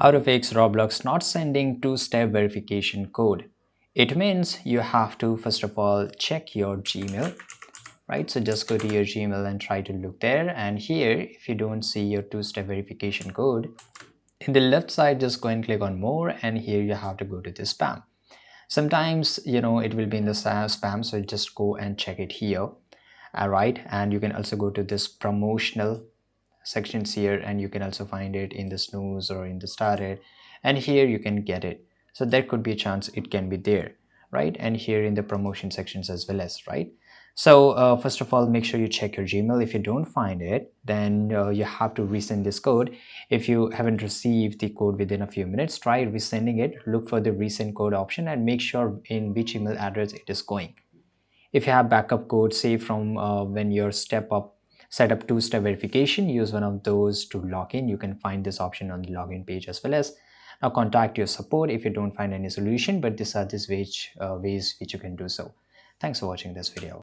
How to fix Roblox not sending two-step verification code. It means you have to first of all check your Gmail, right? So just go to your Gmail and try to look there. And here, if you don't see your two-step verification code, in the left side, just go and click on more. And here you have to go to the spam. Sometimes, it will be in the spam. So just go and check it here. All right. And you can also go to this promotional sections here, and you can also find it in the snooze or in the started, and here you can get it. So there could be a chance it can be there, right? And here in the promotion sections as well as, right? So first of all, make sure you check your Gmail. If you don't find it, then you have to resend this code. If you haven't received the code within a few minutes, try resending it. Look for the resend code option and make sure in which email address it is going. If you have backup code, say from when your set up two-step verification, use one of those to log in. You can find this option on the login page as well as. Now contact your support if you don't find any solution, but these are ways which you can do so. Thanks for watching this video.